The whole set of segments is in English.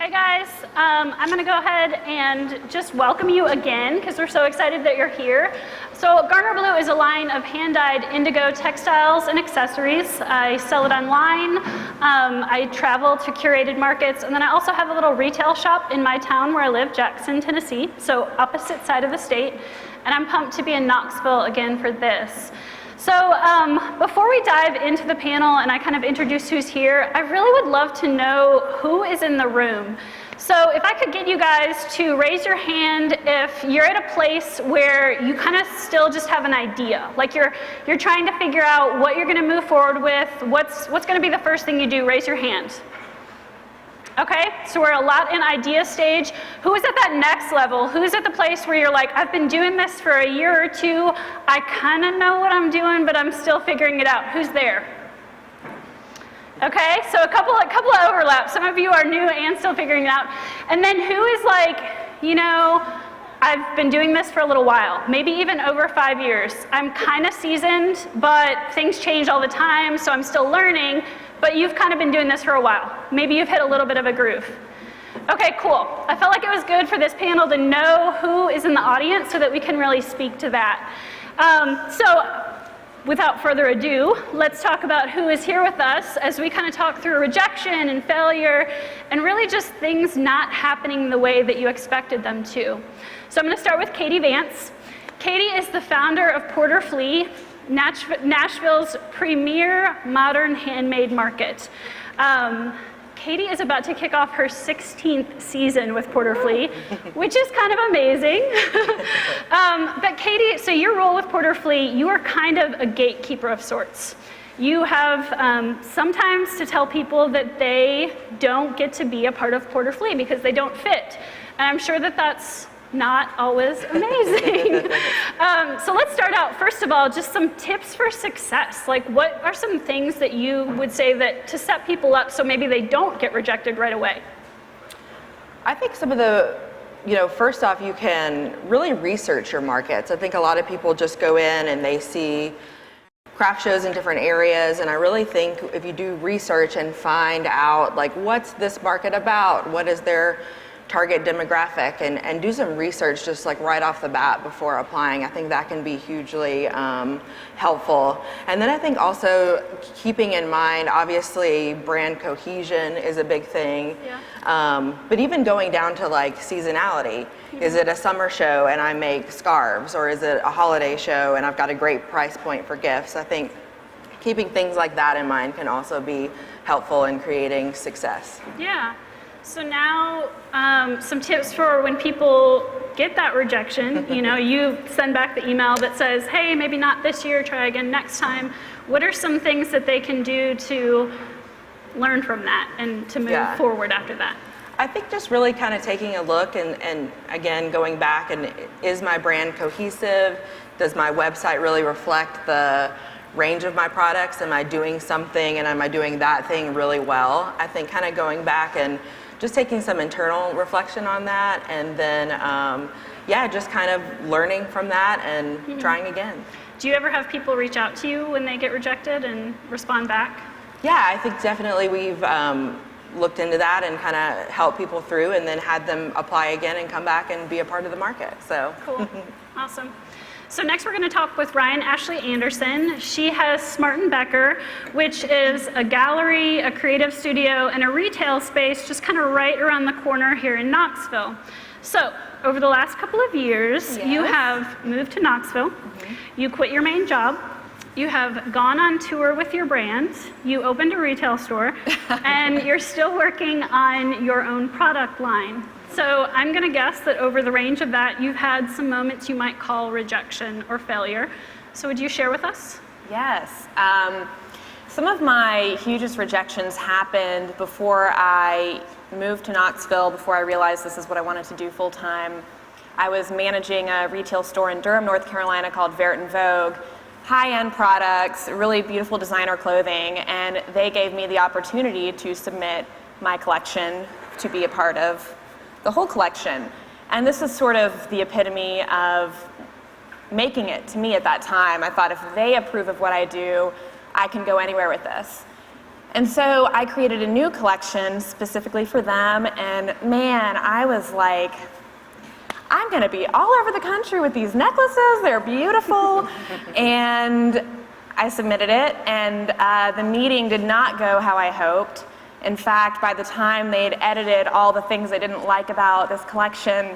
Hey guys, I'm going to go ahead and just welcome you again because we're so excited that you're here. So Garner Blue is a line of hand-dyed indigo textiles and accessories. I sell it online. I travel to curated markets, and then I also have a little retail shop in my town where I live, Jackson, Tennessee, so opposite side of the state. And I'm pumped to be in Knoxville again for this. So before we dive into the panel and I kind of introduce who's here, I really would love to know who is in the room. So if I could get you guys to raise your hand if you're at a place where you kind of still just have an idea, like you're trying to figure out what you're going to move forward with, what's going to be the first thing you do, raise your hand. Okay, so we're a lot in idea stage. Who is at that next level? Who's at the place where you're like, I've been doing this for a year or two, I kind of know what I'm doing, but I'm still figuring it out. Who's there? Okay, so a couple of overlaps. Some of you are new and still figuring it out. And then who is like, you know, I've been doing this for a little while, maybe even over 5 years. I'm kind of seasoned, but things change all the time, so I'm still learning. But you've kind of been doing this for a while. Maybe you've hit a little bit of a groove. Okay, cool. I felt like it was good for this panel to know who is in the audience so that we can really speak to that. So without further ado, let's talk about who is here with us as we kind of talk through rejection and failure and really just things not happening the way that you expected them to. So I'm going to start with Katie Vance. Katie is the founder of Porter Flea, Nashville's premier modern handmade market. Katie is about to kick off her 16th season with Porter Flea, which is kind of amazing. But Katie, so your role with Porter Flea, you are kind of a gatekeeper of sorts. You have sometimes to tell people that they don't get to be a part of Porter Flea because they don't fit. And I'm sure that that's not always amazing. So let's start out, first of all, just some tips for success. Like, what are some things that you would say that to set people up so maybe they don't get rejected right away? I think some of the, first off, you can really research your markets. I think a lot of people just go in and they see craft shows in different areas, and I really think if you do research and find out, like, what's this market about? What is their target demographic, and do some research just like right off the bat before applying. I think that can be hugely helpful. And then I think also keeping in mind, obviously brand cohesion is a big thing. Yeah. But even going down to like seasonality. Mm-hmm. Is it a summer show and I make scarves, or is it a holiday show and I've got a great price point for gifts? I think keeping things like that in mind can also be helpful in creating success. Yeah. So now, some tips for when people get that rejection. You send back the email that says, hey, maybe not this year, try again next time. What are some things that they can do to learn from that and to move forward after that? I think just really kind of taking a look and again, going back and is my brand cohesive? Does my website really reflect the range of my products? Am I doing something and am I doing that thing really well? I think kind of going back and just taking some internal reflection on that, and then, just kind of learning from that and trying again. Do you ever have people reach out to you when they get rejected and respond back? Yeah, I think definitely we've looked into that and kind of helped people through and then had them apply again and come back and be a part of the market. So cool. Awesome. So next we're going to talk with Ryan Ashley Anderson. She has Smart & Becker, which is a gallery, a creative studio, and a retail space just kind of right around the corner here in Knoxville. So over the last couple of years, you have moved to Knoxville. Mm-hmm. You quit your main job. You have gone on tour with your brand. You opened a retail store, and you're still working on your own product line. So I'm going to guess that over the range of that, you've had some moments you might call rejection or failure. So would you share with us? Yes. Some of my hugest rejections happened before I moved to Knoxville, before I realized this is what I wanted to do full time. I was managing a retail store in Durham, North Carolina called Verret & Vogue. High-end products, really beautiful designer clothing, and they gave me the opportunity to submit my collection to be a part of the whole collection. And this is sort of the epitome of making it to me at that time. I thought if they approve of what I do, I can go anywhere with this. And so I created a new collection specifically for them, and man, I was like, I'm gonna be all over the country with these necklaces, they're beautiful. And I submitted it, and the meeting did not go how I hoped. In fact, by the time they'd edited all the things I didn't like about this collection,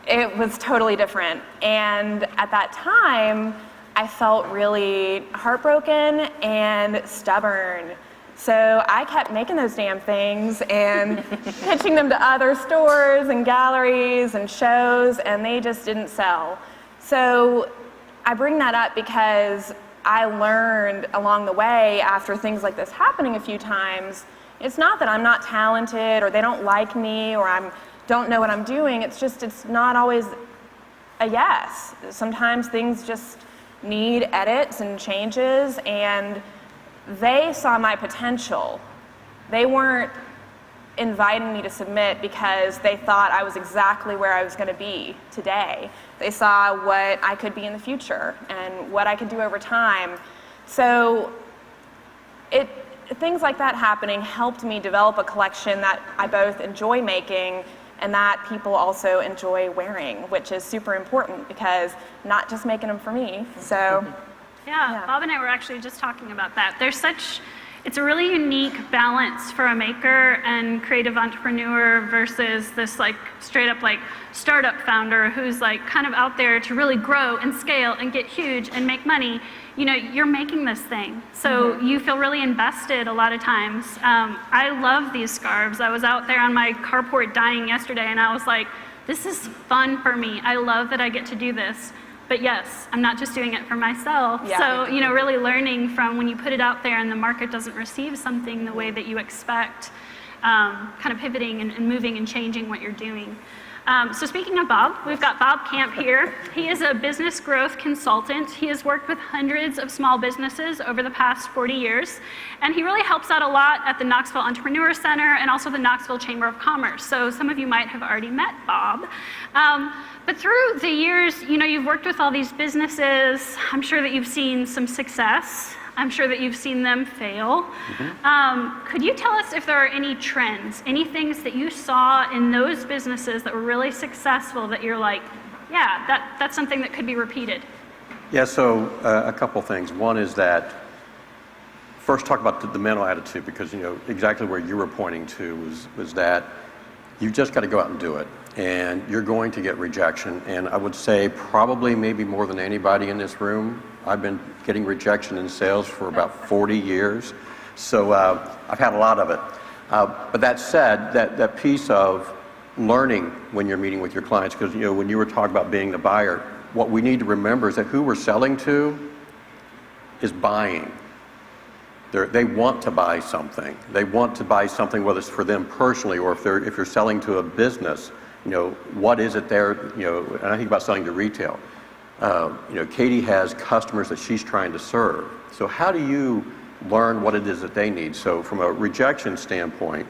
it was totally different. And at that time, I felt really heartbroken and stubborn. So I kept making those damn things and pitching them to other stores and galleries and shows, and they just didn't sell. So I bring that up because I learned along the way, after things like this happening a few times, it's not that I'm not talented or they don't like me or I don't know what I'm doing. It's just, it's not always a yes. Sometimes things just need edits and changes, and they saw my potential. They weren't inviting me to submit because they thought I was exactly where I was going to be today. They saw what I could be in the future and what I could do over time. So things like that happening helped me develop a collection that I both enjoy making and that people also enjoy wearing, which is super important because not just making them for me. So. Yeah, Bob and I were actually just talking about that. It's a really unique balance for a maker and creative entrepreneur versus this like straight up like startup founder who's like kind of out there to really grow and scale and get huge and make money. You know, you're making this thing. So you feel really invested a lot of times. I love these scarves. I was out there on my carport dying yesterday and I was like, this is fun for me. I love that I get to do this. But yes, I'm not just doing it for myself. Yeah. So, you know, really learning from when you put it out there and the market doesn't receive something the way that you expect, kind of pivoting and moving and changing what you're doing. So speaking of Bob, we've got Bob Camp here. He is a business growth consultant. He has worked with hundreds of small businesses over the past 40 years, and he really helps out a lot at the Knoxville Entrepreneur Center and also the Knoxville Chamber of Commerce. So some of you might have already met Bob. But through the years, you know, you've worked with all these businesses. I'm sure that you've seen some success. I'm sure that you've seen them fail. Could you tell us if there are any trends, any things that you saw in those businesses that were really successful that you're like, yeah, that's something that could be repeated? Yeah, so a couple things. One is that, first talk about the mental attitude, because you know exactly where you were pointing to was that you just got to go out and do it. And you're going to get rejection. And I would say probably maybe more than anybody in this room, I've been getting rejection in sales for about 40 years. So I've had a lot of it. But that said, that piece of learning when you're meeting with your clients, because you know when you were talking about being the buyer, what we need to remember is that who we're selling to is buying. They want to buy something. They want to buy something, whether it's for them personally or if you're selling to a business. You know, what is it there, you know, and I think about selling to retail. You know, Katie has customers that she's trying to serve. So how do you learn what it is that they need? So from a rejection standpoint,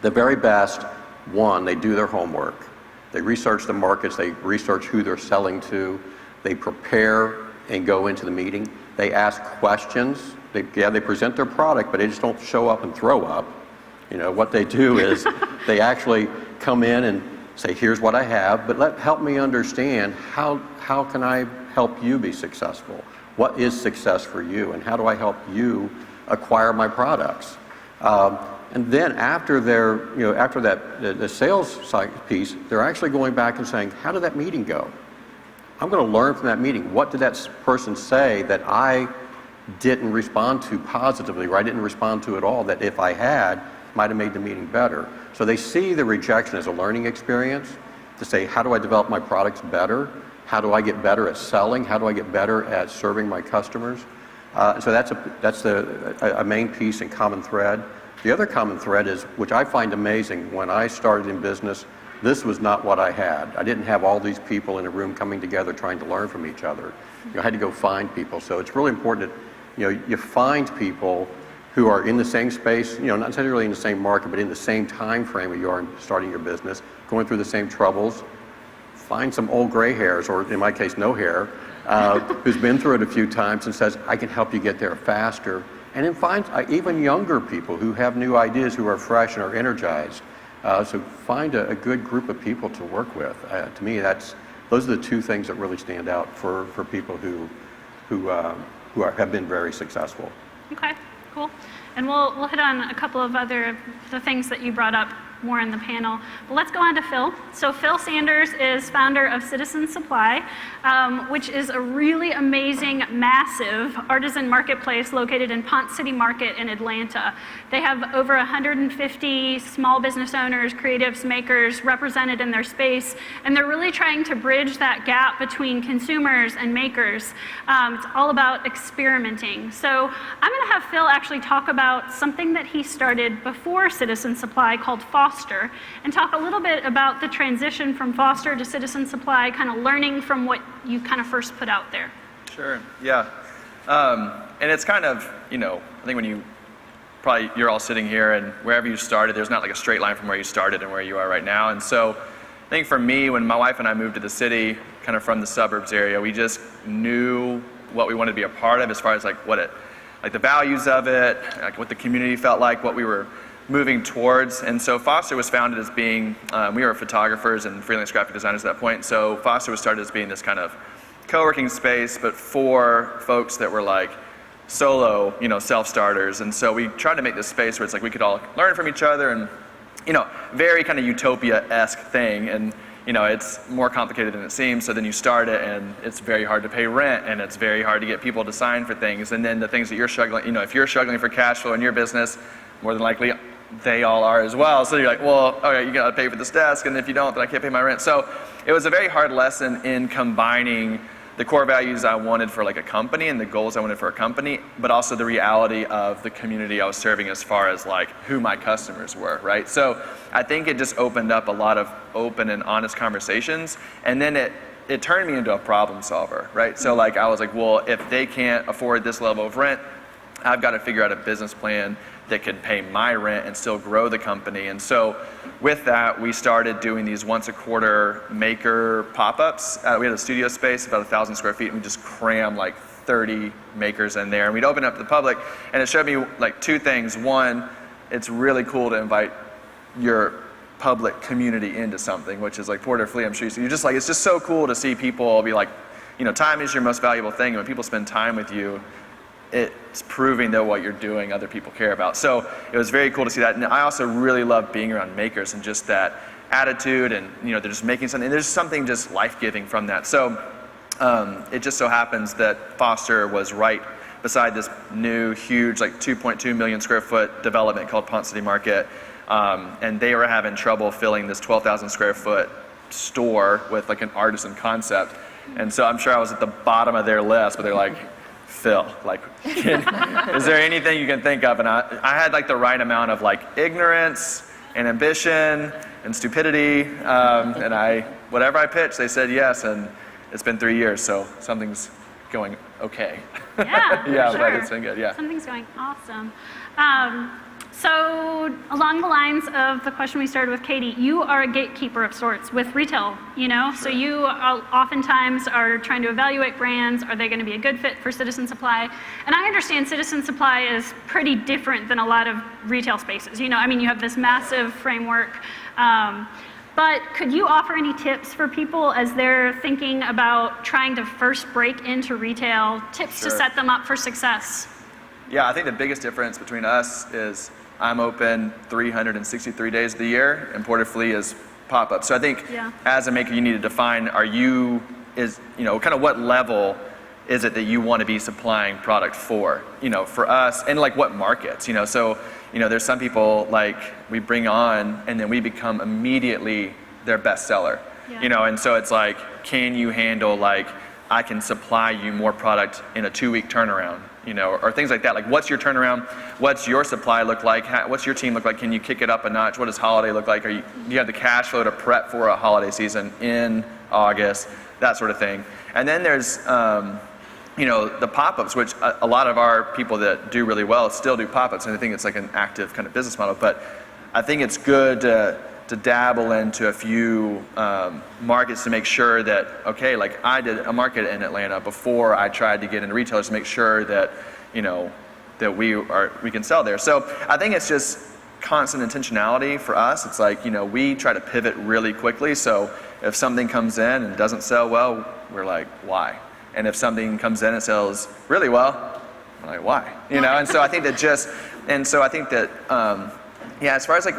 the very best, one, they do their homework. They research the markets, they research who they're selling to, they prepare and go into the meeting. They ask questions. They present their product, but they just don't show up and throw up. You know, what they do is they actually come in and say, here's what I have, but help me understand how can I help you be successful? What is success for you, and how do I help you acquire my products? And then after the sales piece, they're actually going back and saying, how did that meeting go? I'm going to learn from that meeting. What did that person say that I didn't respond to positively, or I didn't respond to at all, that if I had, might have made the meeting better? So they see the rejection as a learning experience to say, how do I develop my products better? How do I get better at selling? How do I get better at serving my customers? So that's a main piece and common thread. The other common thread is, which I find amazing, when I started in business, this was not what I had. I didn't have all these people in a room coming together trying to learn from each other. You know, I had to go find people. So it's really important that you find people who are in the same space, not necessarily in the same market, but in the same time frame where you are starting your business, going through the same troubles. Find some old gray hairs, or in my case, no hair, who's been through it a few times and says, I can help you get there faster, And then find even younger people who have new ideas, who are fresh and are energized. So find a good group of people to work with. To me, those are the two things that really stand out for people who have been very successful. Okay, cool. And we'll hit on a couple of the things that you brought up more in the panel. But let's go on to Phil. So Phil Sanders is founder of Citizen Supply, which is a really amazing, massive artisan marketplace located in Ponce City Market in Atlanta. They have over 150 small business owners, creatives, makers represented in their space, and they're really trying to bridge that gap between consumers and makers. It's all about experimenting. So I'm going to have Phil actually talk about something that he started before Citizen Supply called Foster, and talk a little bit about the transition from Foster to Citizen Supply, kind of learning from what you kind of first put out there. Sure, yeah. And it's kind of, I think when you're all sitting here and wherever you started, there's not like a straight line from where you started and where you are right now. And so I think for me, when my wife and I moved to the city, kind of from the suburbs area, we just knew what we wanted to be a part of as far as like the values of it, like what the community felt like, what we were moving towards. And so Foster was founded as being, we were photographers and freelance graphic designers at that point. So Foster was started as being this kind of co-working space, but for folks that were like solo, self-starters. And so we tried to make this space where it's like we could all learn from each other and, very kind of utopia-esque thing. And, it's more complicated than it seems. So then you start it and it's very hard to pay rent and it's very hard to get people to sign for things. And then the things that you're struggling, if you're struggling for cash flow in your business, more than likely they all are as well. So you're like, well, okay, you gotta pay for this desk, and if you don't, then I can't pay my rent. So it was a very hard lesson in combining the core values I wanted for like a company and the goals I wanted for a company, but also the reality of the community I was serving as far as like who my customers were, right? So I think it just opened up a lot of open and honest conversations, and then it turned me into a problem solver, right? So like I was like, well, if they can't afford this level of rent, I've got to figure out a business plan that can pay my rent and still grow the company. And so with that, we started doing these once a quarter maker pop-ups. We had a studio space, about 1,000 square feet, and we just crammed like 30 makers in there. And we'd open up to the public, and it showed me like two things. One, it's really cool to invite your public community into something, which is like Porter Flea, I'm sure you see. You're just like, it's just so cool to see people be like, time is your most valuable thing. And when people spend time with you, it's proving that what you're doing other people care about. So it was very cool to see that. And I also really love being around makers and just that attitude, and they're just making something, and there's something just life-giving from that. So it just so happens that Foster was right beside this new huge like 2.2 million square foot development called Ponce City Market, and they were having trouble filling this 12,000 square foot store with like an artisan concept. And so I'm sure I was at the bottom of their list, but they're like, Phil, like, is there anything you can think of? And I had like the right amount of like ignorance and ambition and stupidity, and whatever I pitched, they said yes, and it's been 3 years, so something's going okay. Yeah, yeah, sure. Like it's been good, yeah. Something's going awesome. So along the lines of the question we started with Katie, you are a gatekeeper of sorts with retail, Sure. So you oftentimes are trying to evaluate brands. Are they going to be a good fit for Citizen Supply? And I understand Citizen Supply is pretty different than a lot of retail spaces. You have this massive framework. But could you offer any tips for people as they're thinking about trying to first break into retail, tips to Sure. set them up for success? Yeah, I think the biggest difference between us is I'm open 363 days of the year, and Porter Flea is pop-up. So I think as a maker, you need to define, kind of what level is it that you want to be supplying product for? For us, and like what markets, So, there's some people like we bring on and then we become immediately their best seller, and so it's like, can you handle like, I can supply you more product in a 2-week turnaround, or things like that. Like, what's your turnaround? What's your supply look like? What's your team look like? Can you kick it up a notch? What does holiday look like? Do you have the cash flow to prep for a holiday season in August? That sort of thing. And then there's, the pop-ups, which a lot of our people that do really well still do pop-ups, and I think it's like an active kind of business model. But I think it's good to dabble into a few markets to make sure that, okay, like I did a market in Atlanta before I tried to get into retailers, to make sure that, that we can sell there. So I think it's just constant intentionality for us. It's like, we try to pivot really quickly. So if something comes in and doesn't sell well, we're like, why? And if something comes in and sells really well, we're like, why? And so I think that as far as like,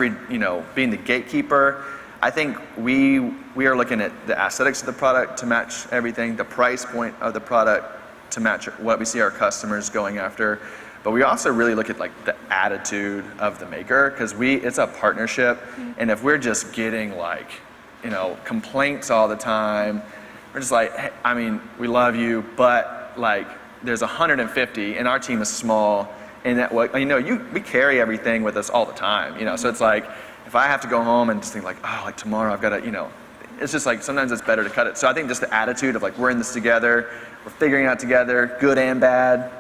being the gatekeeper, I think we are looking at the aesthetics of the product to match everything, the price point of the product to match what we see our customers going after. But we also really look at like the attitude of the maker, because it's a partnership. And if we're just getting like, complaints all the time, we're just like, hey, I mean, we love you, but like there's 150 and our team is small, and that, we carry everything with us all the time, So it's like, if I have to go home and just think like, oh, like tomorrow I've got to, it's just like sometimes it's better to cut it. So I think just the attitude of like, we're in this together, we're figuring it out together, good and bad,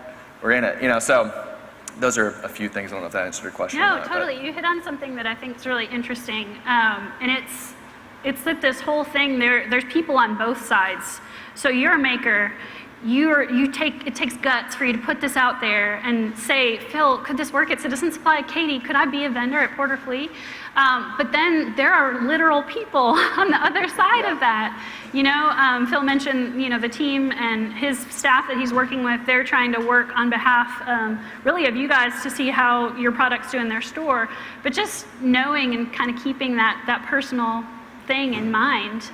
we're in it, So those are a few things. I don't know if that answered your question. No, or not, totally. but. You hit on something that I think is really interesting, and it's that this whole thing, there's people on both sides. So you're a maker. It takes guts for you to put this out there and say, Phil, could this work at Citizen Supply? Katie, could I be a vendor at Porter Flea? But then there are literal people on the other side of that. Phil mentioned, the team and his staff that he's working with, they're trying to work on behalf really of you guys to see how your products do in their store. But just knowing and kind of keeping that personal thing in mind.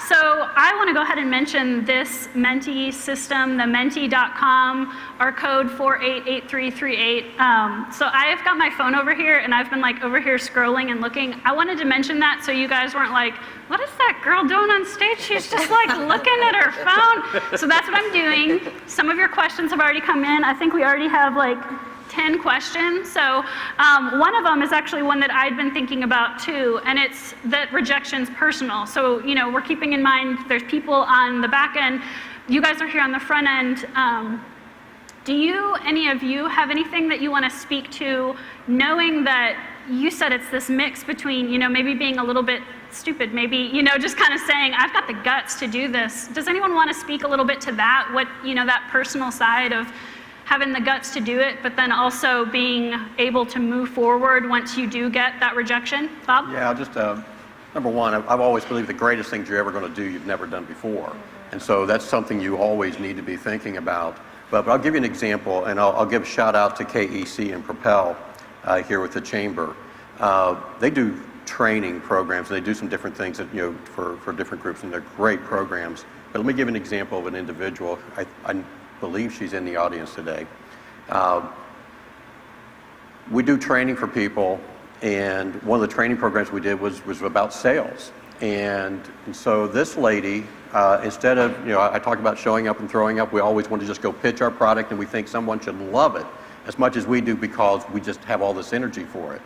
So I want to go ahead and mention this Menti system, the menti.com, our code 488338. So I've got my phone over here, and I've been like over here scrolling and looking. I wanted to mention that so you guys weren't like, what is that girl doing on stage? She's just like looking at her phone. So that's what I'm doing. Some of your questions have already come in. I think we already have like 10 questions. So one of them is actually one that I'd been thinking about too, and it's that rejection's personal. So, we're keeping in mind there's people on the back end. You guys are here on the front end. Do any of you have anything that you want to speak to, knowing that you said it's this mix between, maybe being a little bit stupid, maybe, just kind of saying, I've got the guts to do this. Does anyone want to speak a little bit to that, what, that personal side of having the guts to do it, but then also being able to move forward once you do get that rejection? Bob? Yeah, just number one, I've always believed the greatest things you're ever going to do, you've never done before. And so that's something you always need to be thinking about. But I'll give you an example, and I'll give a shout out to KEC and Propel here with the Chamber. They do training programs, and they do some different things that, for different groups, and they're great programs. But let me give an example of an individual. I believe she's in the audience today. We do training for people, and one of the training programs we did was about sales. And so this lady, instead of, I talk about showing up and throwing up, we always want to just go pitch our product, and we think someone should love it as much as we do because we just have all this energy for it.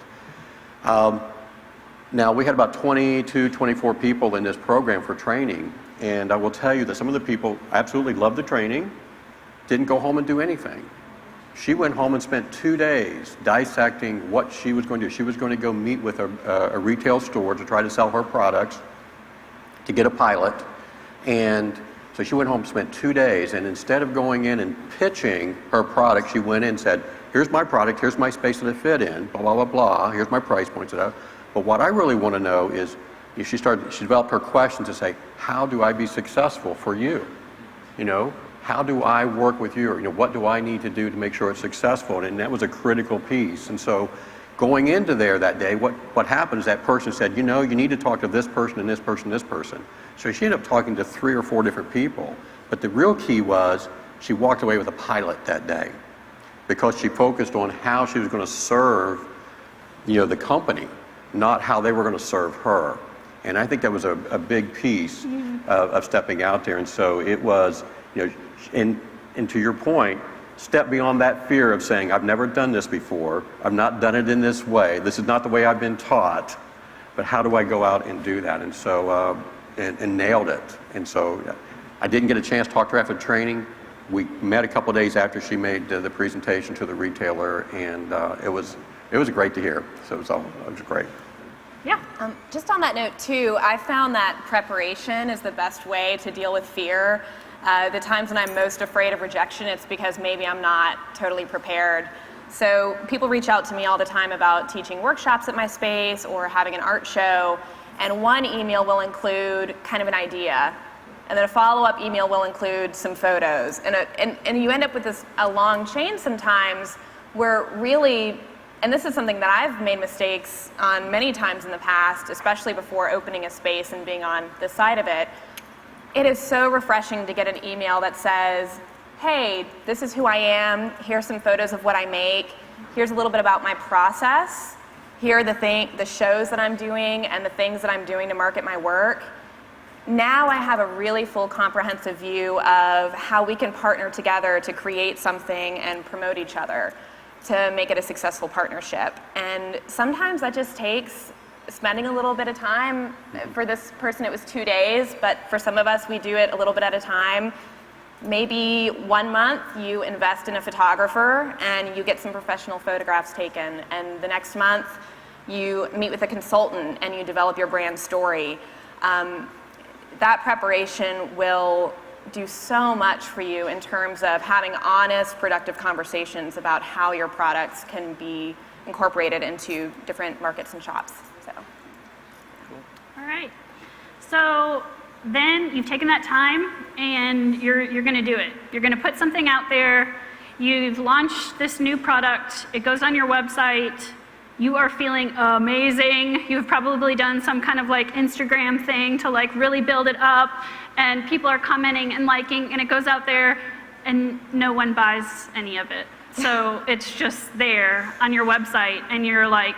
Now, we had about 22, 24 people in this program for training, and I will tell you that some of the people absolutely loved the training, didn't go home and do anything. She went home and spent 2 days dissecting what she was going to do. She was going to go meet with a retail store to try to sell her products, to get a pilot. And so she went home and spent 2 days, and instead of going in and pitching her product, she went in and said, here's my product, here's my space that I fit in, blah, blah, blah, blah, here's my price points. But what I really want to know is, she developed her question to say, how do I be successful for you? How do I work with you? Or, what do I need to do to make sure it's successful? And that was a critical piece. And so going into there that day, what happened is that person said, you need to talk to this person and this person and this person. So she ended up talking to 3 or 4 different people. But the real key was she walked away with a pilot that day because she focused on how she was going to serve, the company, not how they were going to serve her. And I think that was a big piece of stepping out there. And so it was, and to your point, step beyond that fear of saying, I've never done this before, I've not done it in this way, this is not the way I've been taught, but how do I go out and do that? And so, and nailed it. And so I didn't get a chance to talk to her after training. We met a couple of days after she made the presentation to the retailer, and it was great to hear. So it was great. Yeah. Just on that note too, I found that preparation is the best way to deal with fear. The times when I'm most afraid of rejection, it's because maybe I'm not totally prepared. So people reach out to me all the time about teaching workshops at my space or having an art show, and one email will include kind of an idea, and then a follow-up email will include some photos, and you end up with a long chain sometimes where really, and this is something that I've made mistakes on many times in the past, especially before opening a space and being on this side of it. It is so refreshing to get an email that says, hey, this is who I am, here's some photos of what I make, here's a little bit about my process, here are the shows that I'm doing and the things that I'm doing to market my work. Now I have a really full comprehensive view of how we can partner together to create something and promote each other to make it a successful partnership. And sometimes that just takes spending a little bit of time. For this person it was 2 days, but for some of us we do it a little bit at a time. Maybe 1 month you invest in a photographer and you get some professional photographs taken, and the next month you meet with a consultant and you develop your brand story. That preparation will do so much for you in terms of having honest, productive conversations about how your products can be incorporated into different markets and shops. So. All right. So then you've taken that time and you're going to do it. You're going to put something out there. You've launched this new product. It goes on your website. You are feeling amazing. You've probably done some kind of like Instagram thing to like really build it up, and people are commenting and liking, and it goes out there and no one buys any of it. So it's just there on your website and you're like,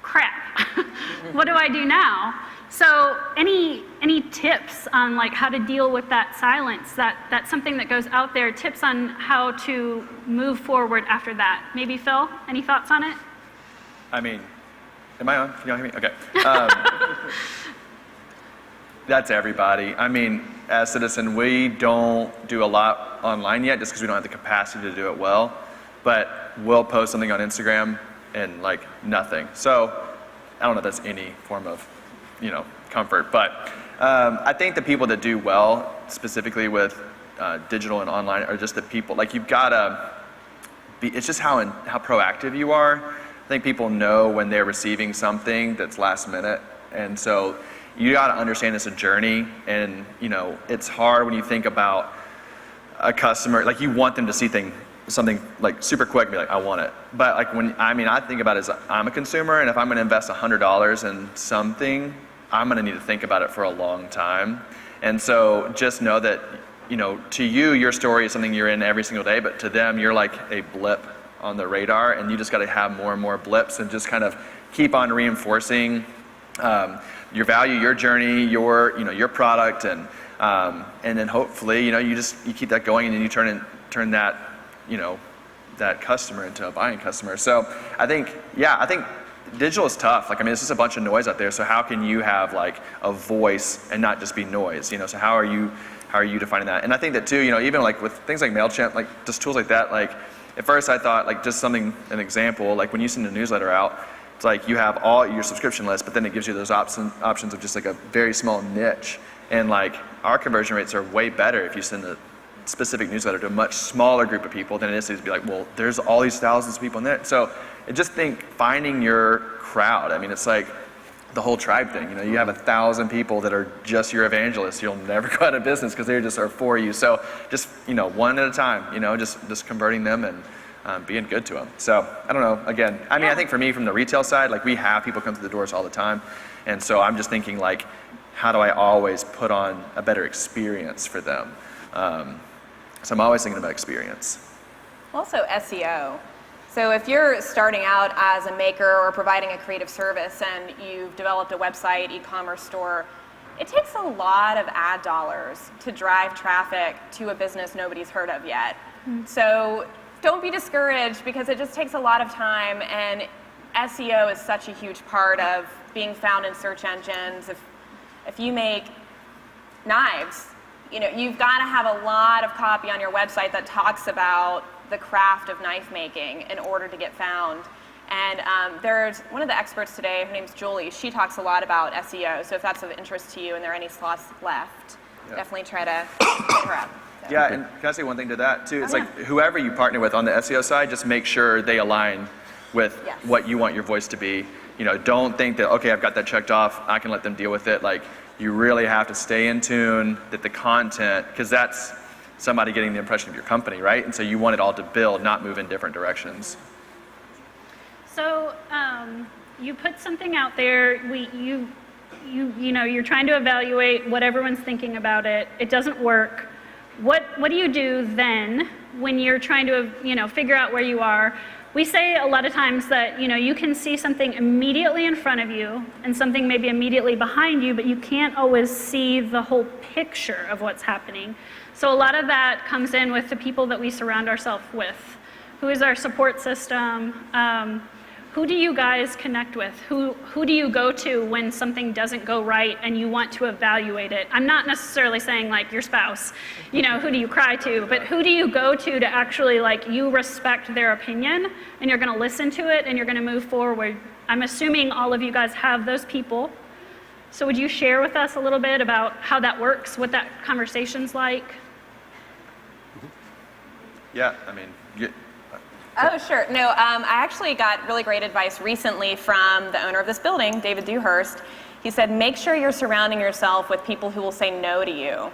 crap, what do I do now? So any tips on like how to deal with that silence, that's something that goes out there, tips on how to move forward after that? Maybe Phil, any thoughts on it? I mean, am I on? Can y'all hear me? Okay. That's everybody. I mean, as Citizen, we don't do a lot online yet just because we don't have the capacity to do it well, but we'll post something on Instagram and like nothing. So I don't know if that's any form of comfort, but I think the people that do well, specifically with digital and online, are just the people, like you've gotta be, it's just how proactive you are. I think people know when they're receiving something that's last minute, and so you gotta understand it's a journey, and it's hard when you think about a customer, like you want them to see something like super quick and be like, I want it. But like I think about it as I'm a consumer, and if I'm gonna invest $100 in something, I'm gonna need to think about it for a long time. And so just know that, to you, your story is something you're in every single day, but to them, you're like a blip on the radar, and you just gotta have more and more blips and just kind of keep on reinforcing your value, your journey, your product, and then hopefully, you keep that going, and then you turn that, that customer into a buying customer. So I think digital is tough. It's just a bunch of noise out there. So how can you have like a voice and not just be noise? So how are you defining that? And I think that too, even like with things like MailChimp, like just tools like that, like at first I thought like just an example, like when you send a newsletter out, it's like you have all your subscription list, but then it gives you those options of just like a very small niche. And like our conversion rates are way better if you send a specific newsletter to a much smaller group of people than it is to be like, well, there's all these thousands of people in there. So I just think finding your crowd. It's like the whole tribe thing. You have 1,000 people that are just your evangelists. You'll never go out of business because they just are for you. So just one at a time. Just converting them and being good to them. So I don't know. Again, I think for me from the retail side, like we have people come through the doors all the time, and so I'm just thinking like, how do I always put on a better experience for them? So I'm always thinking about experience. Also SEO. So if you're starting out as a maker or providing a creative service and you've developed a website, e-commerce store, it takes a lot of ad dollars to drive traffic to a business nobody's heard of yet. So don't be discouraged because it just takes a lot of time, and SEO is such a huge part of being found in search engines. If you make knives, you've got to have a lot of copy on your website that talks about the craft of knife making in order to get found. And there's one of the experts today, her name's Julie, she talks a lot about SEO, so if that's of interest to you and there are any slots left. definitely try to hit her up. So. Yeah, and can I say one thing to that too? It's like whoever you partner with on the SEO side, just make sure they align with what you want your voice to be. You know, don't think that, okay, I've got that checked off, I can let them deal with it. Like, you really have to stay in tune that the content, because that's somebody getting the impression of your company, right? And so you want it all to build, not move in different directions. So you put something out there. You know, you're trying to evaluate what everyone's thinking about it. It doesn't work. What do you do then when you're trying to, you know, figure out where you are? We say a lot of times that, you know, you can see something immediately in front of you and something maybe immediately behind you, but you can't always see the whole picture of what's happening. So a lot of that comes in with the people that we surround ourselves with. Who is our support system? Who do you guys connect with? Who do you go to when something doesn't go right and you want to evaluate it? I'm not necessarily saying like your spouse, you know, who do you cry to, but who do you go to actually, like, you respect their opinion and you're going to listen to it and you're going to move forward? I'm assuming all of you guys have those people. So would you share with us a little bit about how that works, what that conversation's like? Yeah, I mean, Oh, sure. No, I actually got really great advice recently from the owner of this building, David Dewhurst. He said, make sure you're surrounding yourself with people who will say no to you.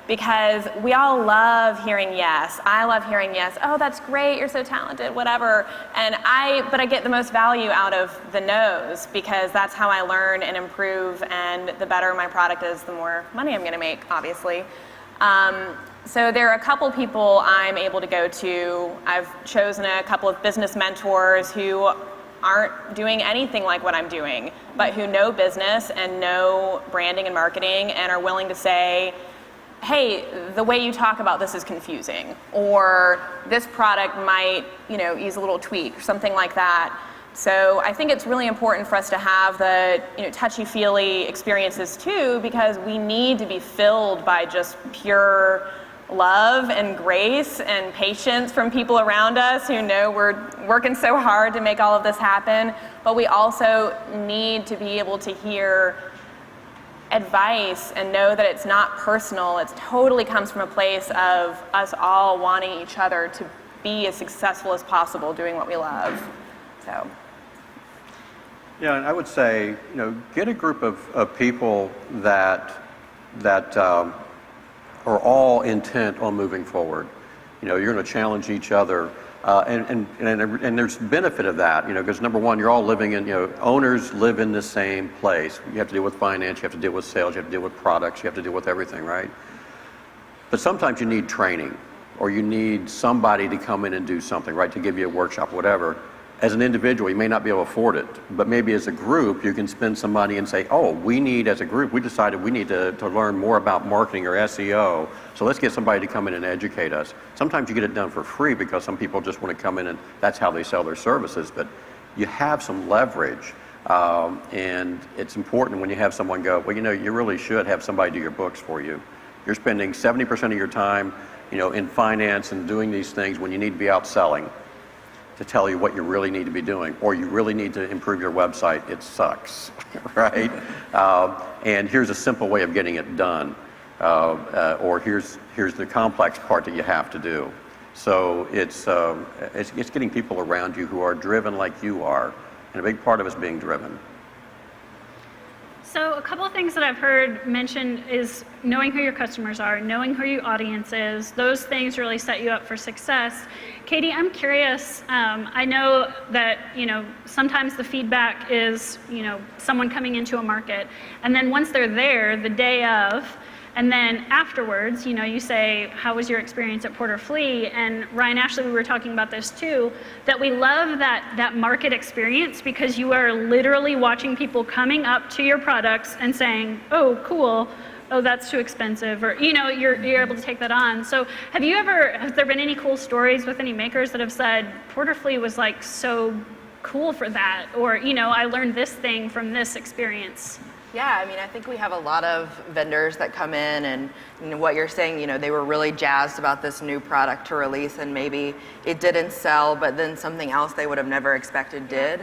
Because we all love hearing yes. I love hearing yes. Oh, that's great, you're so talented, whatever. But I get the most value out of the no's, because that's how I learn and improve, and the better my product is, the more money I'm gonna make, obviously. So there are a couple people I'm able to go to. I've chosen a couple of business mentors who aren't doing anything like what I'm doing, but who know business and know branding and marketing and are willing to say, hey, the way you talk about this is confusing, or this product might, you know, use a little tweak or something like that. So I think it's really important for us to have the, you know, touchy-feely experiences too, because we need to be filled by just pure love and grace and patience from people around us who know we're working so hard to make all of this happen. But we also need to be able to hear advice and know that it's not personal. It totally comes from a place of us all wanting each other to be as successful as possible doing what we love. So. Yeah, and I would say, you know, get a group of people that are all intent on moving forward. You know, you're going to challenge each other, and there's benefit of that. You know, because number one, you're all living in, you know, owners live in the same place. You have to deal with finance, you have to deal with sales, you have to deal with products, you have to deal with everything, right? But sometimes you need training, or you need somebody to come in and do something, right? To give you a workshop, whatever. As an individual, you may not be able to afford it, but maybe as a group, you can spend some money and say, oh, we need, as a group, we decided we need to learn more about marketing or SEO, so let's get somebody to come in and educate us. Sometimes you get it done for free because some people just want to come in and that's how they sell their services, but you have some leverage, and it's important when you have someone go, well, you know, you really should have somebody do your books for you. You're spending 70% of your time, you know, in finance and doing these things when you need to be out selling, to tell you what you really need to be doing, or you really need to improve your website. It sucks, right? And here's a simple way of getting it done, or here's the complex part that you have to do. So it's getting people around you who are driven like you are, and a big part of it is being driven. So a couple of things that I've heard mentioned is knowing who your customers are, knowing who your audience is. Those things really set you up for success. Katie, I'm curious. I know that, you know, sometimes the feedback is, you know, someone coming into a market, and then once they're there, the day of, and then afterwards, you know, you say, how was your experience at Porter Flea? And Ryan Ashley, we were talking about this too, that we love that market experience, because you are literally watching people coming up to your products and saying, oh, cool, oh, that's too expensive, or, you know, you're able to take that on. So has there been any cool stories with any makers that have said, Porter Flea was like so cool for that, or, you know, I learned this thing from this experience? Yeah, I mean, I think we have a lot of vendors that come in and, you know, what you're saying, you know, they were really jazzed about this new product to release, and maybe it didn't sell, but then something else they would have never expected did.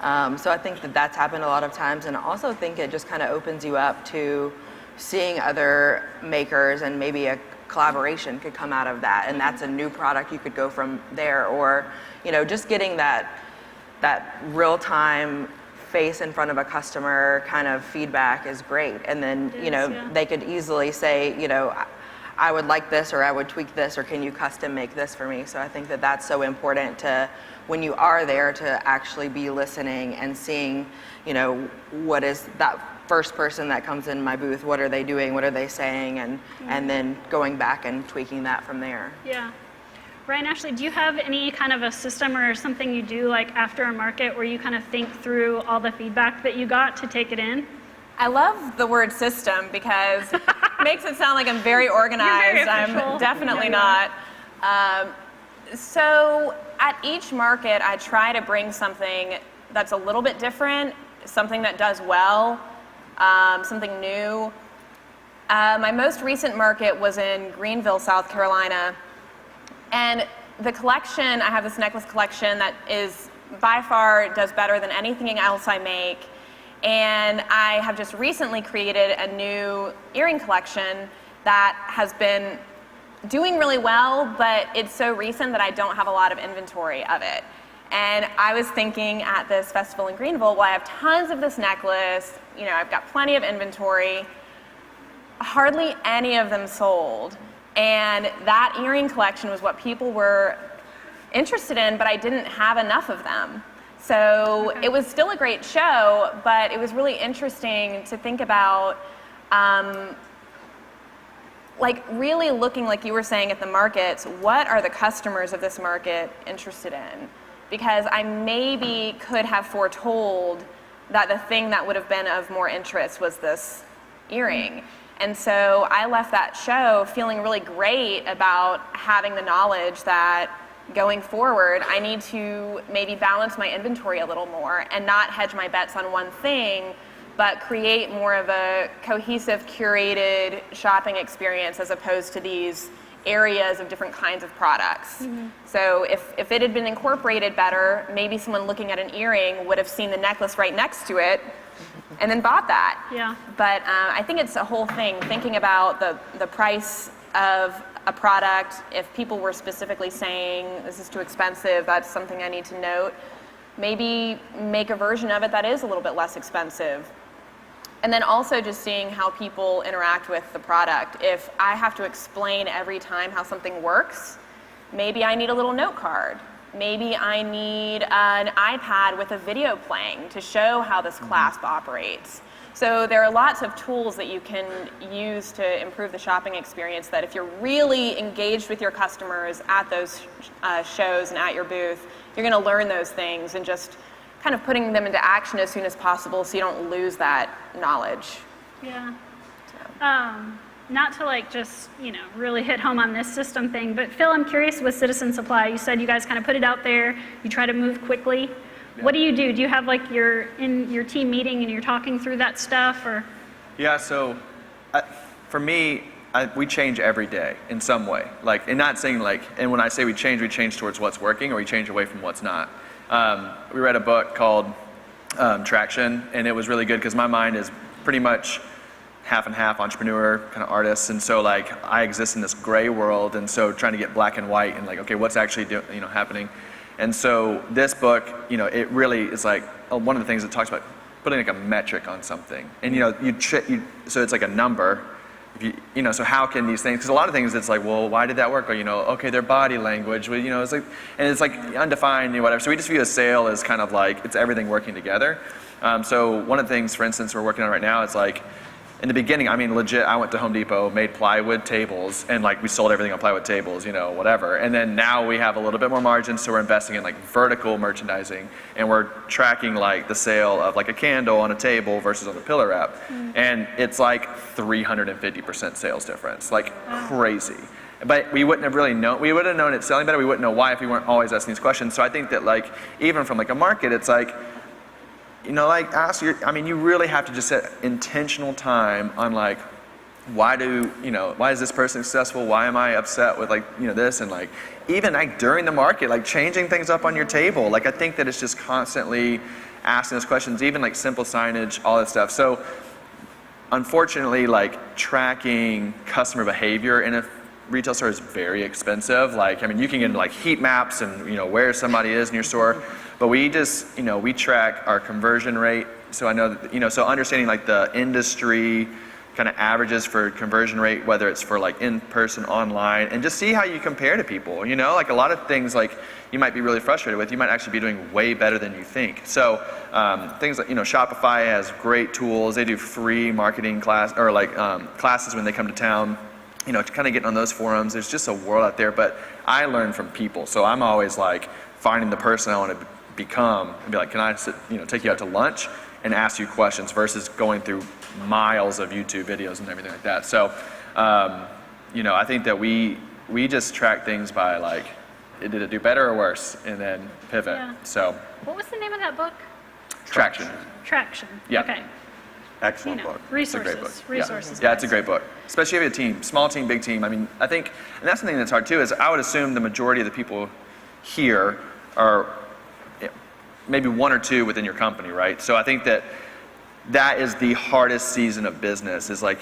So I think that that's happened a lot of times, and I also think it just kind of opens you up to seeing other makers and maybe a collaboration could come out of that, and that's a new product you could go from there, or just getting that real-time face in front of a customer kind of feedback is great. And then they could easily say, I would like this, or I would tweak this, or can you custom make this for me? So I think that that's so important to, when you are there, to actually be listening and seeing, what is that first person that comes in my booth, what are they doing, what are they saying, and then going back and tweaking that from there. Yeah. Ryan, Ashley, do you have any kind of a system or something you do like after a market where you kind of think through all the feedback that you got to take it in? I love the word system because it makes it sound like I'm very organized. You're very official. I'm definitely not. So at each market, I try to bring something that's a little bit different, something that does well, something new. My most recent market was in Greenville, South Carolina. And the collection, I have this necklace collection that is by far does better than anything else I make. And I have just recently created a new earring collection that has been doing really well, but it's so recent that I don't have a lot of inventory of it. And I was thinking at this festival in Greenville, well, I have tons of this necklace, I've got plenty of inventory, hardly any of them sold. And that earring collection was what people were interested in, but I didn't have enough of them. So It was still a great show, but it was really interesting to think about, really looking, like you were saying, at the markets. What are the customers of this market interested in? Because I maybe could have foretold that the thing that would have been of more interest was this earring. And so I left that show feeling really great about having the knowledge that going forward, I need to maybe balance my inventory a little more and not hedge my bets on one thing, but create more of a cohesive, curated shopping experience as opposed to these areas of different kinds of products. So if it had been incorporated better, maybe someone looking at an earring would have seen the necklace right next to it and then bought that. Yeah. But I think it's a whole thing, thinking about the price of a product. If people were specifically saying, this is too expensive, that's something I need to note. Maybe make a version of it that is a little bit less expensive. And then also just seeing how people interact with the product. If I have to explain every time how something works, maybe I need a little note card. Maybe I need an iPad with a video playing to show how this clasp operates. So there are lots of tools that you can use to improve the shopping experience, that if you're really engaged with your customers at those shows and at your booth, you're going to learn those things, and just kind of putting them into action as soon as possible so you don't lose that knowledge. Yeah. Not to just, really hit home on this system thing, but Phil, I'm curious with Citizen Supply, you said you guys kind of put it out there, you try to move quickly. Yeah. What do you do? Do you have you're in your team meeting and you're talking through that stuff, or? Yeah, so for me, we change every day in some way. And not saying and when I say we change towards what's working, or we change away from what's not. We read a book called Rejection, and it was really good because my mind is pretty much half and half entrepreneur, kind of artist, and so I exist in this gray world, and so trying to get black and white and okay, what's actually happening. And so this book, it really is one of the things that talks about putting a metric on something, and so it's a number. So how can these things? Because a lot of things, it's well, why did that work? Or okay, their body language. It's and it's undefined, whatever. So we just view a sale as kind of it's everything working together. So one of the things, for instance, we're working on right now, it's in the beginning, legit, I went to Home Depot, made plywood tables, and we sold everything on plywood tables, whatever. And then now we have a little bit more margin, so we're investing in vertical merchandising, and we're tracking the sale of a candle on a table versus on a pillar wrap. And it's 350% sales difference, crazy. But we wouldn't have really known, we would have known it's selling better, we wouldn't know why if we weren't always asking these questions. So I think that even from a market, it's ask you really have to just set intentional time on why is this person successful? Why am I upset with this? And even during the market, changing things up on your table. I think that it's just constantly asking those questions, even simple signage, all that stuff. So unfortunately, like tracking customer behavior in a retail store is very expensive. Like, I mean, you can get into like heat maps and, you know, where somebody is in your store, but we just, you know, we track our conversion rate. So I know that, you know, so understanding like the industry kind of averages for conversion rate, whether it's for like in person, online, and just see how you compare to people. You know, like a lot of things like you might be really frustrated with, you might actually be doing way better than you think. So things like, you know, Shopify has great tools. They do free marketing class or like classes when they come to town. You know, to kind of get on those forums. There's just a world out there, but I learn from people. So I'm always like finding the person I want to become and be like, can I sit, you know, take you out to lunch and ask you questions versus going through miles of YouTube videos and everything like that. So, you know, I think that we just track things by like, did it do better or worse, and then pivot. Yeah. So. What was the name of that book? Traction. Traction. Yeah. Okay. Excellent You know, book. resources. It's a great book. Resources. Yeah, it's a guys. great book. Especially if you have a team, small team, big team. I mean, I think, and that's the thing that's hard too, is I would assume the majority of the people here are maybe one or two within your company, right? So I think that is the hardest season of business is like,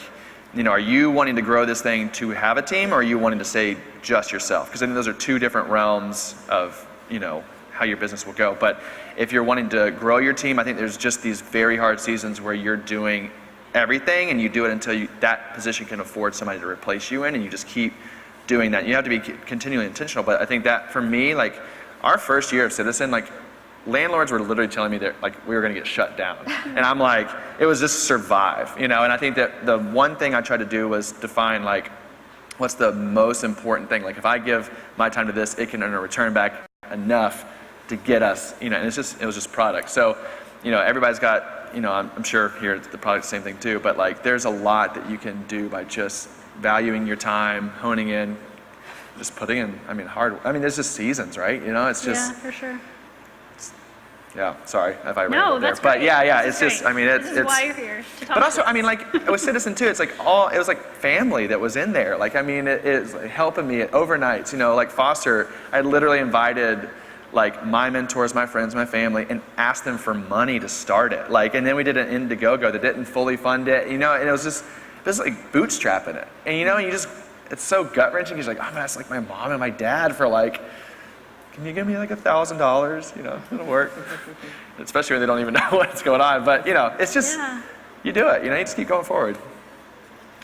you know, are you wanting to grow this thing to have a team, or are you wanting to say just yourself? Because I think those are two different realms of, you know, how your business will go. But if you're wanting to grow your team, I think there's just these very hard seasons where you're doing everything and you do it until that position can afford somebody to replace you in, and you just keep doing that. You have to be continually intentional. But I think that for me, like our first year of Citizen, like landlords were literally telling me that like we were going to get shut down. And I'm like, it was just survive, you know? And I think that the one thing I tried to do was define like, what's the most important thing? Like if I give my time to this, it can earn a return back enough to get us, you know, and it was just product. So, you know, everybody's got, you know, I'm sure here at the product's the same thing too, but like there's a lot that you can do by just valuing your time, honing in, just putting in, there's just seasons, right? You know, it's just. Yeah, for sure. Yeah, sorry if I No, rambled there. that's But great. yeah, This it's is just, great. I mean, This is it's. why you're here, to talk But also, to I mean, like with Citizen too, it's like it was like family that was in there. Like, I mean, it's like helping me at overnights, you know, like Foster, I literally invited like my mentors, my friends, my family, and asked them for money to start it. Like, and then we did an Indiegogo that didn't fully fund it, you know, and it was like bootstrapping it. And you know, it's so gut wrenching. He's like, I'm gonna ask like my mom and my dad for like, can you give me like $1,000? You know, it'll work. Especially when they don't even know what's going on. But you know, it's just, you do it, you know, you just keep going forward.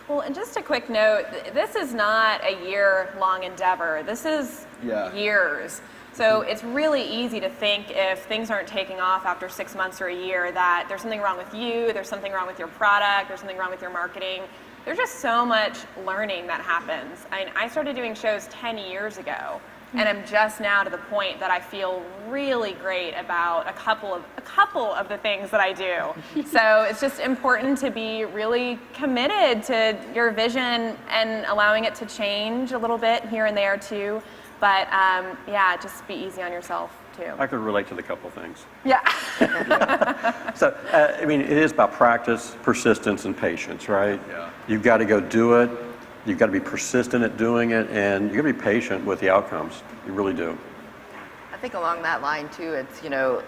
Well, and just a quick note, this is not a year-long endeavor. This is years. So it's really easy to think if things aren't taking off after 6 months or a year that there's something wrong with you, there's something wrong with your product, there's something wrong with your marketing. There's just so much learning that happens. I mean, I started doing shows 10 years ago, and I'm just now to the point that I feel really great about a couple of the things that I do. So it's just important to be really committed to your vision and allowing it to change a little bit here and there too. But yeah, just be easy on yourself too. I could relate to the couple things. Yeah. So, I mean, it is about practice, persistence, and patience, right? Yeah. You've got to go do it. You've got to be persistent at doing it, and you've got to be patient with the outcomes. You really do. I think along that line too, it's, you know,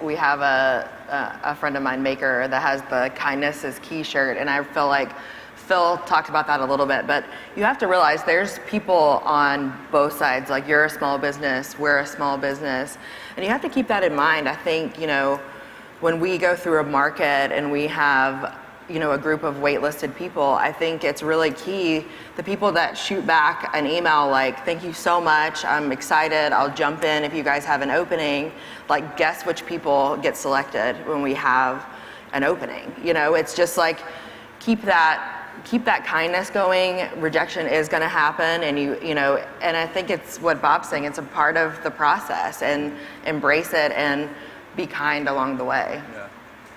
we have a friend of mine, Maker, that has the kindness is key shirt, and I feel like Phil talked about that a little bit, but you have to realize there's people on both sides. Like, you're a small business, we're a small business, and you have to keep that in mind. I think, you know, when we go through a market and we have, you know, a group of waitlisted people, I think it's really key, the people that shoot back an email like, thank you so much, I'm excited, I'll jump in if you guys have an opening, like, guess which people get selected when we have an opening. You know, it's just like, keep that kindness going. Rejection is going to happen, and you know, and I think it's what Bob's saying, it's a part of the process, and embrace it and be kind along the way.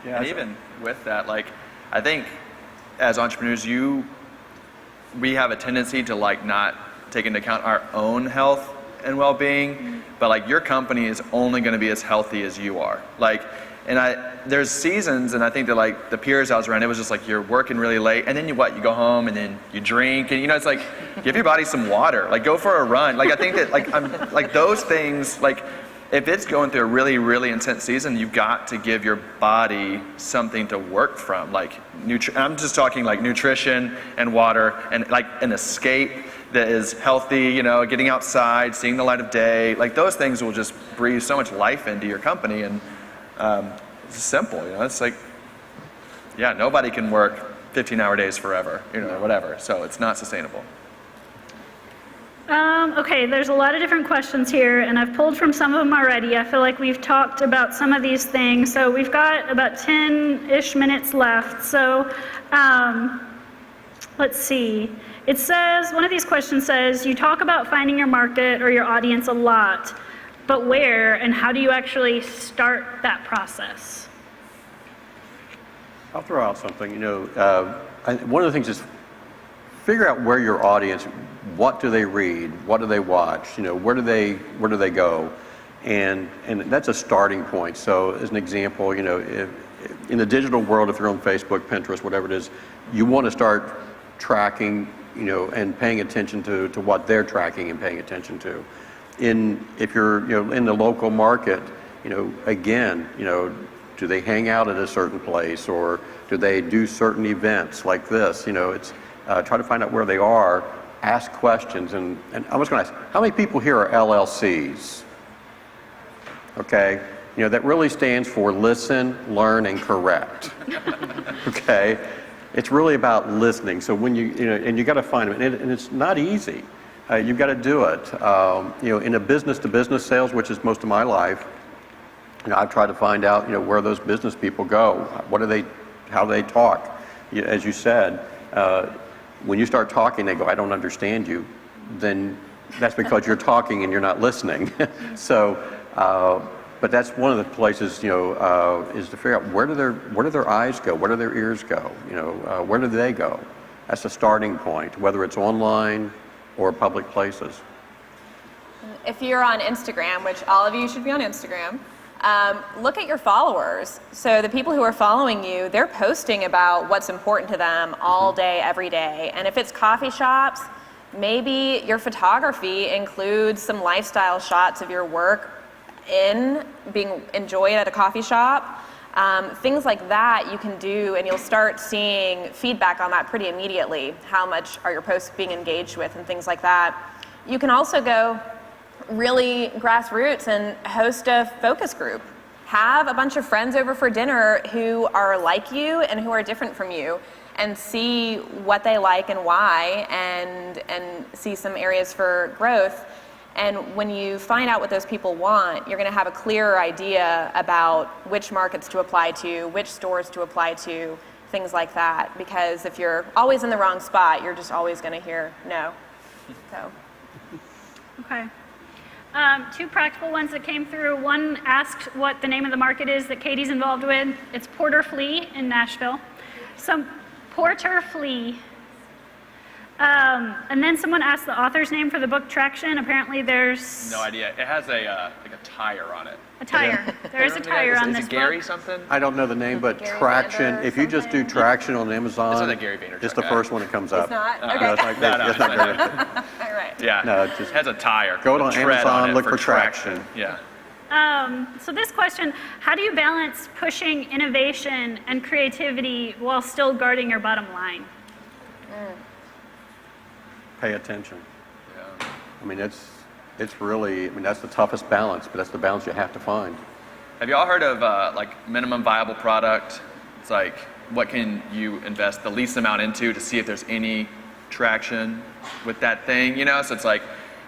Yeah. And even with that, like, I think as entrepreneurs, we have a tendency to like not take into account our own health and well-being, but like your company is only going to be as healthy as you are. Like, and there's seasons, and I think that like the peers I was around, it was just like you're working really late, and then you go home, and then you drink, and you know, it's like, give your body some water, like go for a run. Like, I think that like those things, like if it's going through a really, really intense season, you've got to give your body something to work from. Like, I'm just talking like nutrition and water and like an escape that is healthy, you know, getting outside, seeing the light of day. Like, those things will just breathe so much life into your company. And it's simple, you know, it's like, yeah, nobody can work 15-hour days forever, you know, or whatever. So it's not sustainable. Okay, there's a lot of different questions here, and I've pulled from some of them already. I feel like we've talked about some of these things, so we've got about 10-ish minutes left. So let's see. It says, one of these questions says, you talk about finding your market or your audience a lot, but where and how do you actually start that process? I'll throw out something. You know, one of the things is figure out where your audience, what do they read, what do they watch, you know, where do they go, and that's a starting point. So as an example, you know, if, in the digital world, if you're on Facebook, Pinterest, whatever it is, you want to start tracking, you know, and paying attention to what they're tracking and paying attention to. If you're, you know, in the local market, you know, again, you know, do they hang out at a certain place, or do they do certain events like this? You know, it's try to find out where they are, ask questions, and I was going to ask, how many people here are LLCs? Okay, you know, that really stands for listen, learn, and correct. Okay, it's really about listening. So when you know, and you got to find them, and it's not easy. You've got to do it. You know, in a business-to-business sales, which is most of my life, you know, I've tried to find out, you know, where those business people go. What are they? How they talk? As you said, when you start talking, they go, "I don't understand you." Then that's because you're talking and you're not listening. So, but that's one of the places, you know, is to figure out where do their eyes go, where do their ears go, you know, where do they go? That's a starting point, whether it's online or public places. If you're on Instagram, which all of you should be on Instagram, look at your followers. So the people who are following you, they're posting about what's important to them all day, every day. And if it's coffee shops, maybe your photography includes some lifestyle shots of your work being enjoyed at a coffee shop. Things like that you can do, and you'll start seeing feedback on that pretty immediately. How much are your posts being engaged with and things like that. You can also go really grassroots and host a focus group. Have a bunch of friends over for dinner who are like you and who are different from you, and see what they like and why, and see some areas for growth. And when you find out what those people want, you're going to have a clearer idea about which markets to apply to, which stores to apply to, things like that. Because if you're always in the wrong spot, you're just always going to hear no. So. Okay. Two practical ones that came through. One asked what the name of the market is that Katie's involved with. It's Porter Flea in Nashville. Porter Flea. And then someone asked the author's name for the book Traction. Apparently there's... No idea. It has a like a tire on it. A tire. There is a tire on this book. Is it Gary book. something? I don't know the name, but Gary Traction, Vayner or if you just do something. Traction on Amazon, It's not a Gary Vayner it's the guy. first one that comes up. It's not? No, Okay. it's not, No, it's not Gary. All right. Yeah. No, it just- has a tire. Go with a on tread Amazon, it look for Traction. Yeah. So this question, how do you balance pushing innovation and creativity while still guarding your bottom line? Pay attention. Yeah. I mean, it's really, I mean, that's the toughest balance, but that's the balance you have to find. Have you all heard of like minimum viable product? It's like, what can you invest the least amount into to see if there's any traction with that thing, you know? So it's like,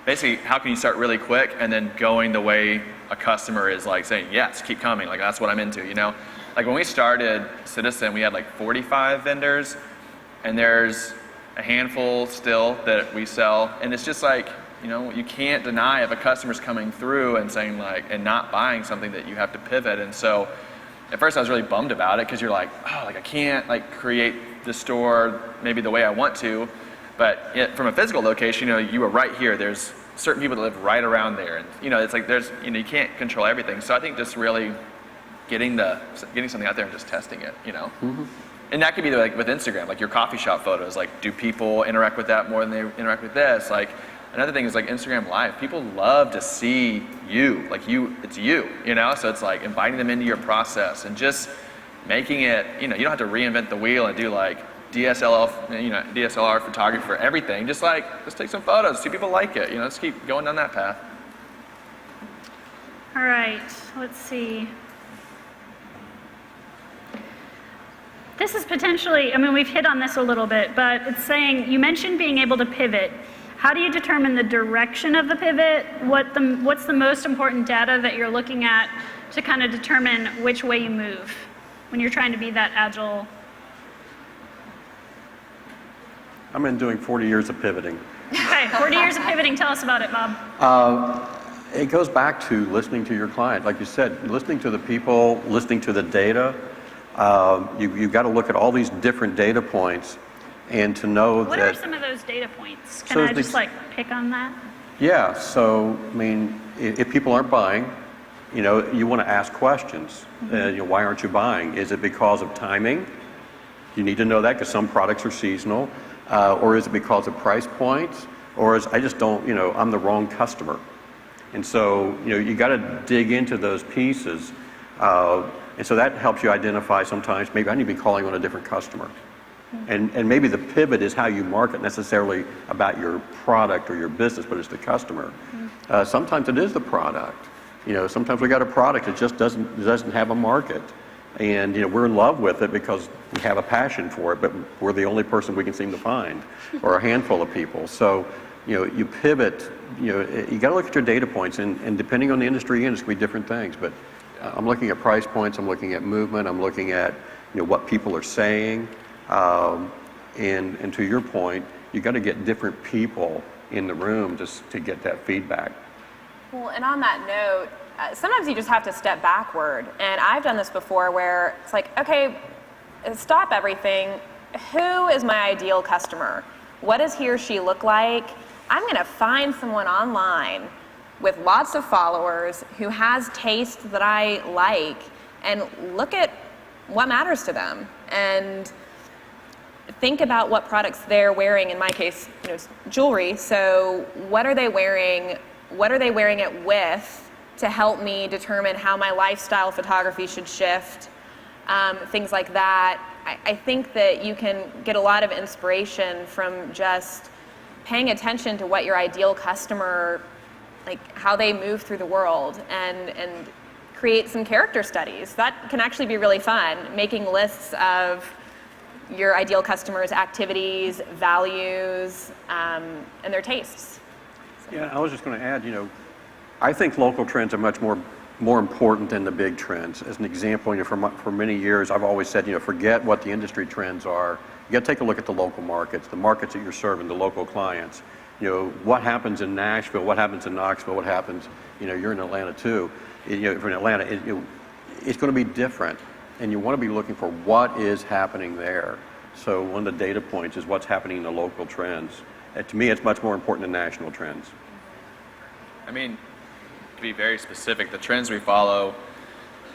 basically, how can you start really quick and then going the way a customer is like saying, yes, keep coming, like that's what I'm into, you know? Like when we started Citizen, we had like 45 vendors, and there's a handful still that we sell, and it's just like, you know, you can't deny if a customer's coming through and saying like, and not buying something, that you have to pivot. And so at first I was really bummed about it, because you're like, oh, like I can't like create the store maybe the way I want to, but from a physical location, you know, you were right here, there's certain people that live right around there, and you know, it's like there's, you know, you can't control everything. So I think just really getting something out there and just testing it, you know. Mm-hmm. And that could be like with Instagram, like your coffee shop photos, like do people interact with that more than they interact with this? Like Another thing is like Instagram Live. People love to see you, like it's you, you know? So it's like inviting them into your process and just making it, you know, you don't have to reinvent the wheel and do like DSLR photography for everything. Just take some photos, see people like it, you know, let's keep going down that path. All right, let's see. This is potentially, I mean, we've hit on this a little bit, but it's saying, you mentioned being able to pivot. How do you determine the direction of the pivot? What's the most important data that you're looking at to kind of determine which way you move when you're trying to be that agile? I've been doing 40 years of pivoting. Okay, 40 years of pivoting. Tell us about it, Bob. It goes back to listening to your client. Like you said, listening to the people, listening to the data. You've got to look at all these different data points and to know what that... are some of those data points? Can So I just like pick on that? Yeah, so, I mean, if people aren't buying, you know, you want to ask questions. You know, why aren't you buying? Is it because of timing? You need to know that because some products are seasonal. Or is it because of price points? Or is I just don't, you know, I'm the wrong customer. And so, you know, you got to dig into those pieces. And so that helps you identify sometimes, maybe I need to be calling on a different customer. And maybe the pivot is how you market, necessarily about your product or your business, but it's the customer. Sometimes it is the product. You know, sometimes we got a product that just doesn't have a market. And, you know, we're in love with it because we have a passion for it, but we're the only person we can seem to find, or a handful of people. So, you know, you pivot, you know, you got to look at your data points, and depending on the industry, it's going to be different things. But I'm looking at price points, I'm looking at movement, I'm looking at, you know, what people are saying. And to your point, you got to get different people in the room just to get that feedback. Well, and on that note, sometimes you just have to step backward. And I've done this before where it's like, okay, stop everything. Who is my ideal customer? What does he or she look like? I'm going to find someone online with lots of followers who has taste that I like, and look at what matters to them. And think about what products they're wearing. In my case, you know, it's jewelry. So what are they wearing? What are they wearing it with to help me determine how my lifestyle photography should shift? Things like that. I think that you can get a lot of inspiration from just paying attention to what your ideal customer, like how they move through the world, and create some character studies. That can actually be really fun, making lists of your ideal customers' activities, values, and their tastes. Yeah, I was just going to add, you know, I think local trends are much more important than the big trends. As an example, you know, for many years, I've always said, you know, forget what the industry trends are. You got to take a look at the local markets, the markets that you're serving, the local clients. You know, what happens in Nashville, what happens in Knoxville, what happens, you know, you're in Atlanta too. You know, if you're in Atlanta, it's going to be different. And you want to be looking for what is happening there. So one of the data points is what's happening in the local trends. And to me, it's much more important than national trends. I mean, to be very specific, the trends we follow,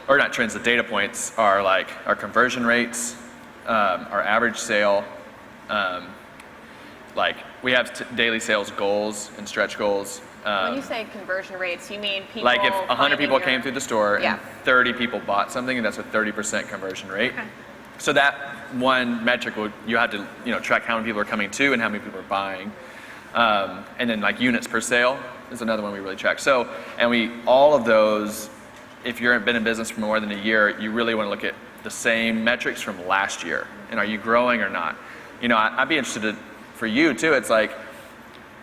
or not trends, the data points are like our conversion rates, our average sale, like we have daily sales goals and stretch goals. When you say conversion rates, you mean people like if 100 people finding came through the store Yeah. and 30 people bought something, and that's a 30% conversion rate. Okay. So that one metric you have to, you know, track how many people are coming to and how many people are buying. And then like units per sale is another one we really track. So, and all of those, if you've been in business for more than a year, you really want to look at the same metrics from last year. And are you growing or not? You know, I'd be interested for you too. It's like,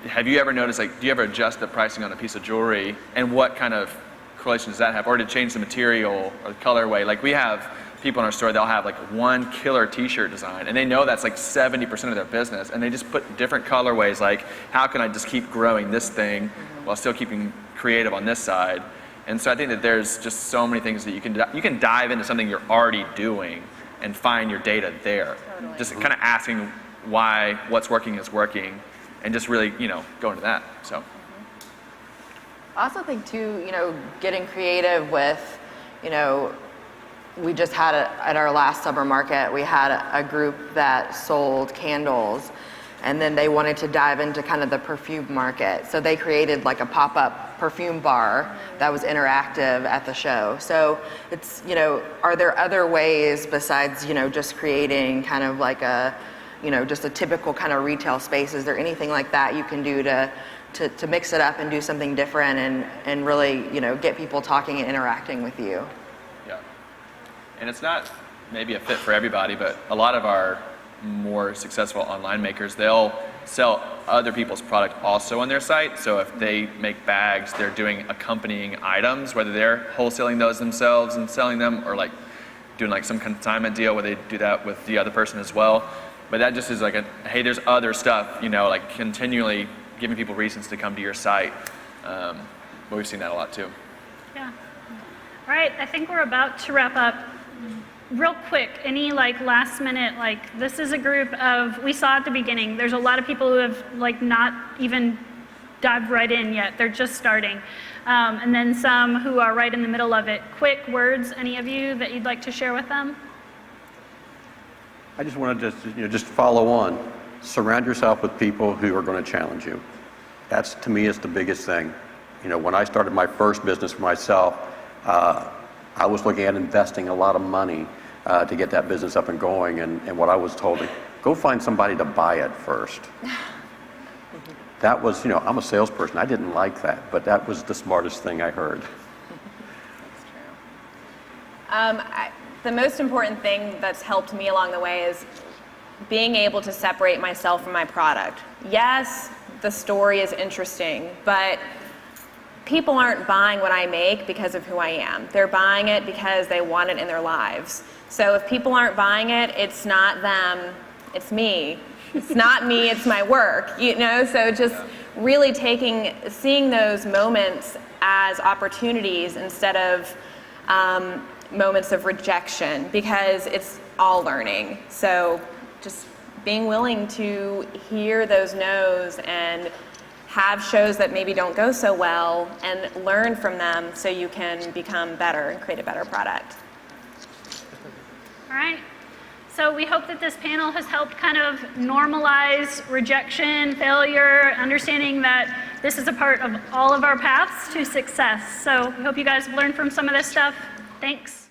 have you ever noticed, like, do you ever adjust the pricing on a piece of jewelry, and what kind of correlation does that have? Or to change the material or the colorway? Like we have people in our store, they'll have like one killer t-shirt design, and they know that's like 70% of their business, and they just put different colorways, like how can I just keep growing this thing while still keeping creative on this side? And so I think that there's just so many things that you can dive into something you're already doing and find your data there. Totally. Just kind of asking why what's working is working, and just really, you know, go into that. So I also think too, you know, getting creative with, you know, we just had at our last summer market, we had a group that sold candles, and then they wanted to dive into kind of the perfume market. So they created like a pop-up perfume bar that was interactive at the show. So it's, are there other ways besides, just creating kind of like a, just a typical kind of retail space? Is there anything like that you can do to mix it up and do something different and really, get people talking and interacting with you? Yeah. And it's not maybe a fit for everybody, but a lot of our more successful online makers, they'll sell other people's product also on their site. So if they make bags, they're doing accompanying items, whether they're wholesaling those themselves and selling them, or like doing like some consignment deal where they do that with the other person as well. But that just is like hey, there's other stuff, like continually giving people reasons to come to your site. But we've seen that a lot too. Yeah. All right, I think we're about to wrap up. Real quick, any like last minute, like this is a group of, we saw at the beginning, there's a lot of people who have like not even dived right in yet. They're just starting. And then some who are right in the middle of it. Quick words, any of you that you'd like to share with them? I just wanted to just follow on. Surround yourself with people who are going to challenge you. That's, to me, is the biggest thing. When I started my first business for myself, I was looking at investing a lot of money to get that business up and going, and what I was told, go find somebody to buy it first. That was, I'm a salesperson. I didn't like that, but that was the smartest thing I heard. That's true. The most important thing that's helped me along the way is being able to separate myself from my product. Yes, the story is interesting, but people aren't buying what I make because of who I am. They're buying it because they want it in their lives. So if people aren't buying it, it's not them, it's me. It's not me, it's my work, So just really seeing those moments as opportunities instead of moments of rejection, because it's all learning. So just being willing to hear those no's and have shows that maybe don't go so well and learn from them so you can become better and create a better product. All right. So we hope that this panel has helped kind of normalize rejection, failure, understanding that this is a part of all of our paths to success. So we hope you guys have learned from some of this stuff. Thanks.